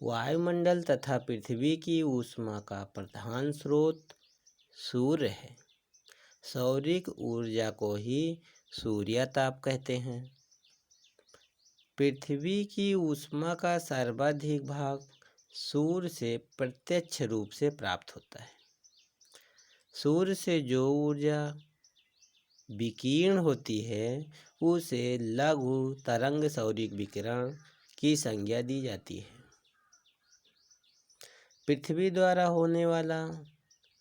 वायुमंडल तथा पृथ्वी की ऊष्मा का प्रधान स्रोत सूर्य है। सौरिक ऊर्जा को ही सूर्यताप कहते हैं। पृथ्वी की ऊष्मा का सर्वाधिक भाग सूर्य से प्रत्यक्ष रूप से प्राप्त होता है। सूर्य से जो ऊर्जा विकीर्ण होती है उसे लघु तरंग सौरिक विकिरण की संज्ञा दी जाती है। पृथ्वी द्वारा होने वाला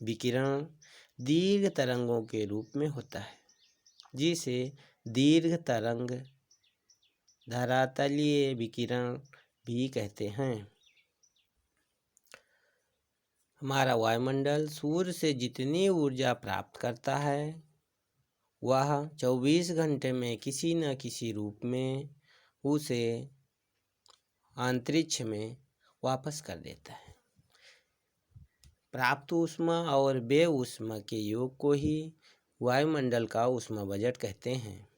विकिरण दीर्घ तरंगों के रूप में होता है, जिसे दीर्घ तरंग धरातलीय विकिरण भी कहते हैं। हमारा वायुमंडल सूर्य से जितनी ऊर्जा प्राप्त करता है वह 24 घंटे में किसी न किसी रूप में उसे अंतरिक्ष में वापस कर देता है। प्राप्त ऊष्मा और व्यय ऊष्मा के योग को ही वायुमंडल का ऊष्मा बजट कहते हैं।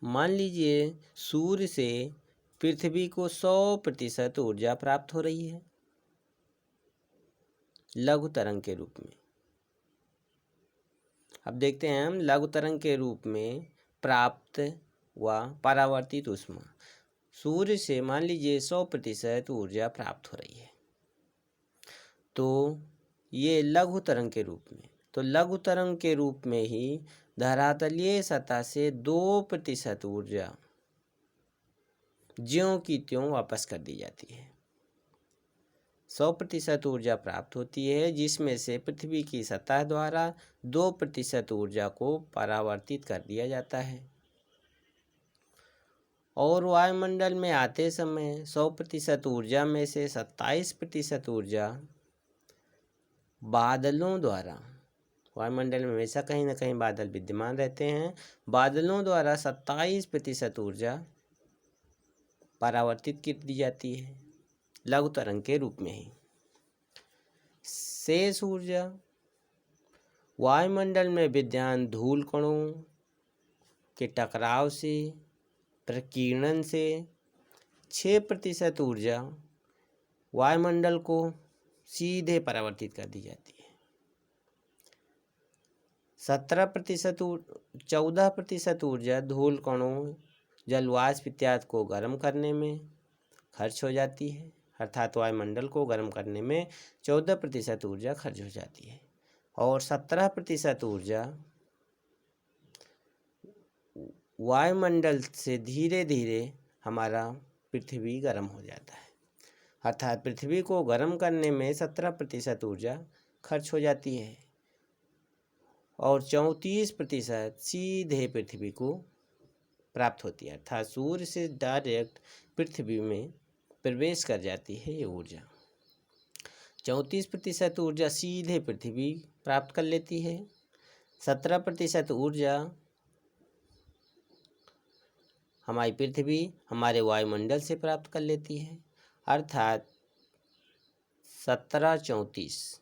मान लीजिए सूर्य से पृथ्वी को 100% ऊर्जा प्राप्त हो रही है लघु तरंग के रूप में। अब देखते हैं हम लघु तरंग के रूप में प्राप्त व परावर्तित ऊष्मा। सूर्य से मान लीजिए 100% ऊर्जा प्राप्त हो रही है, तो ये लघु तरंग के रूप में। तो लघु तरंग के रूप में ही धरातलीय सतह से 2% ऊर्जा ज्यों की त्यों वापस कर दी जाती है। 100% ऊर्जा प्राप्त होती है, जिसमें से पृथ्वी की सतह द्वारा 2% ऊर्जा को परावर्तित कर दिया जाता है। और वायुमंडल में आते समय 100% ऊर्जा में से 27% ऊर्जा बादलों द्वारा, वायुमंडल में हमेशा कहीं ना कहीं बादल विद्यमान रहते हैं, बादलों द्वारा 27% ऊर्जा परावर्तित कर दी जाती है लघु तरंग के रूप में ही। शेष ऊर्जा वायुमंडल में विद्यमान धूल कणों के टकराव से, प्रकीर्णन से 6% ऊर्जा वायुमंडल को सीधे परावर्तित कर दी जाती है। 14% ऊर्जा धूल कणों जलवाष्प इत्यादि को गर्म करने में खर्च हो जाती है, अर्थात वायुमंडल को गर्म करने में 14% ऊर्जा खर्च हो जाती है। और 17% ऊर्जा वायुमंडल से धीरे धीरे हमारा पृथ्वी गर्म हो जाता है, अर्थात पृथ्वी को गर्म करने में 17% ऊर्जा खर्च हो जाती है और 34% सीधे पृथ्वी को प्राप्त होती है, अर्थात सूर्य से डायरेक्ट पृथ्वी में प्रवेश कर जाती है ये ऊर्जा। 34% ऊर्जा सीधे पृथ्वी प्राप्त कर लेती है। 17% ऊर्जा हमारी पृथ्वी हमारे वायुमंडल से प्राप्त कर लेती है, अर्थात 17 34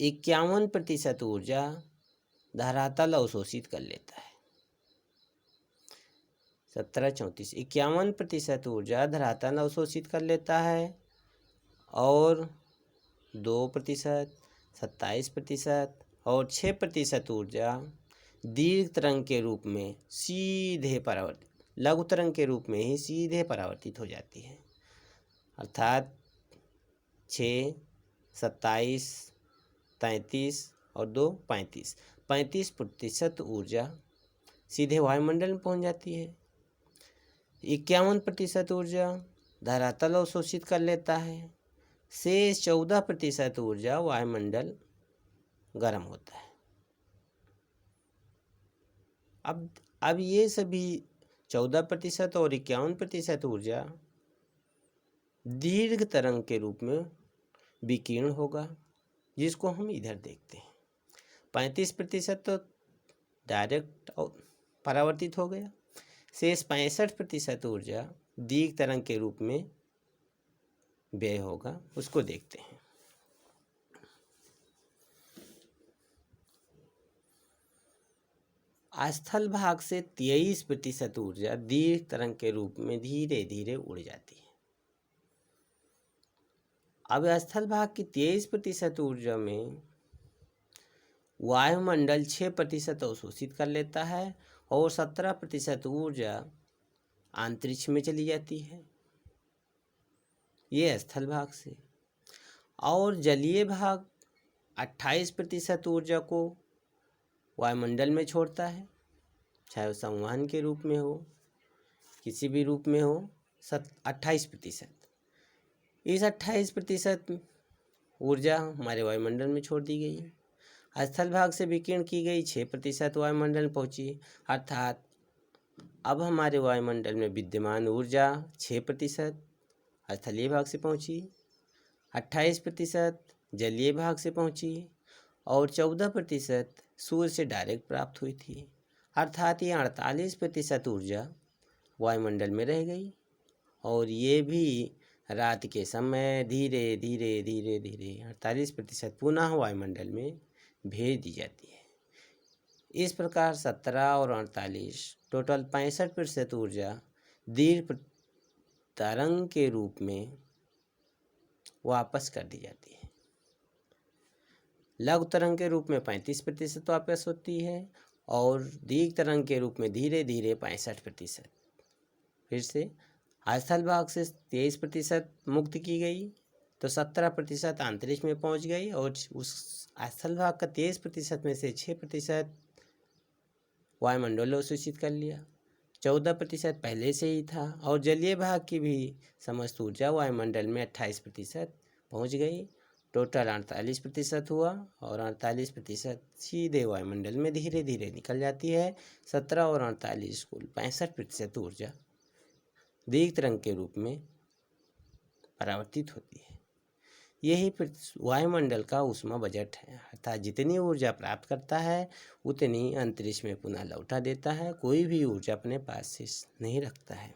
51% ऊर्जा धरातल अवशोषित कर लेता है। 17 34 51% ऊर्जा धरातल अवशोषित कर लेता है और 2% 27% और 6% ऊर्जा दीर्घ तरंग के रूप में सीधे परावर्तित, लघु तरंग के रूप में ही सीधे परावर्तित हो जाती है, अर्थात 6 27 33 और 2 35 35% ऊर्जा सीधे वायुमंडल में पहुंच जाती है। 51% ऊर्जा धरातल अवशोषित कर लेता है। शेष 14% ऊर्जा वायुमंडल गर्म होता है। अब ये सभी 14% और 51% ऊर्जा दीर्घ तरंग के रूप में विकीर्ण होगा, जिसको हम इधर देखते हैं। 35% तो डायरेक्ट परावर्तित हो गया, शेष 65% ऊर्जा दीर्घ तरंग के रूप में व्यय होगा, उसको देखते हैं। स्थल भाग से 23% ऊर्जा दीर्घ तरंग के रूप में धीरे धीरे उड़ जाती है। अब स्थल भाग की 23% ऊर्जा में वायुमंडल 6% अवशोषित कर लेता है और 17% ऊर्जा अंतरिक्ष में चली जाती है, ये स्थल भाग से। और जलीय भाग 28% ऊर्जा को वायुमंडल में छोड़ता है, चाहे वो संवहन के रूप में हो, किसी भी रूप में हो, 28%। इस 28% ऊर्जा हमारे वायुमंडल में छोड़ दी गई है। स्थल भाग से विकीर्ण की गई 6% वायुमंडल में पहुंची, अर्थात अब हमारे वायुमंडल में विद्यमान ऊर्जा 6% स्थलीय भाग से पहुंची, 28% जलीय भाग से पहुंची और 14% सूर्य से डायरेक्ट प्राप्त हुई थी, अर्थात ये 48% ऊर्जा वायुमंडल में रह गई। और ये भी रात के समय धीरे धीरे धीरे धीरे 48% पुनः वायुमंडल में भेज दी जाती है। इस प्रकार 17 और 48 टोटल 65% ऊर्जा दीर्घ तरंग के रूप में वापस कर दी जाती है। लघु तरंग के रूप में 35% वापस होती है और दीर्घ तरंग के रूप में धीरे धीरे 65%। फिर से स्थल भाग से 23% मुक्त की गई तो 17% अंतरिक्ष में पहुंच गई और उस स्थल भाग का 23% में से 6% वायुमंडल अवशोषित कर लिया, 14% पहले से ही था। और जलीय भाग की भी समस्त ऊर्जा वायुमंडल में 28% पहुंच गई, टोटल 48% हुआ और 48% सीधे वायुमंडल में धीरे धीरे निकल जाती है। 17 और 48 कुल 65% ऊर्जा दीर्घ तरंग के रूप में परावर्तित होती है। यही वायुमंडल का ऊष्मा बजट है, अर्थात जितनी ऊर्जा प्राप्त करता है उतनी अंतरिक्ष में पुनः लौटा देता है, कोई भी ऊर्जा अपने पास से नहीं रखता है।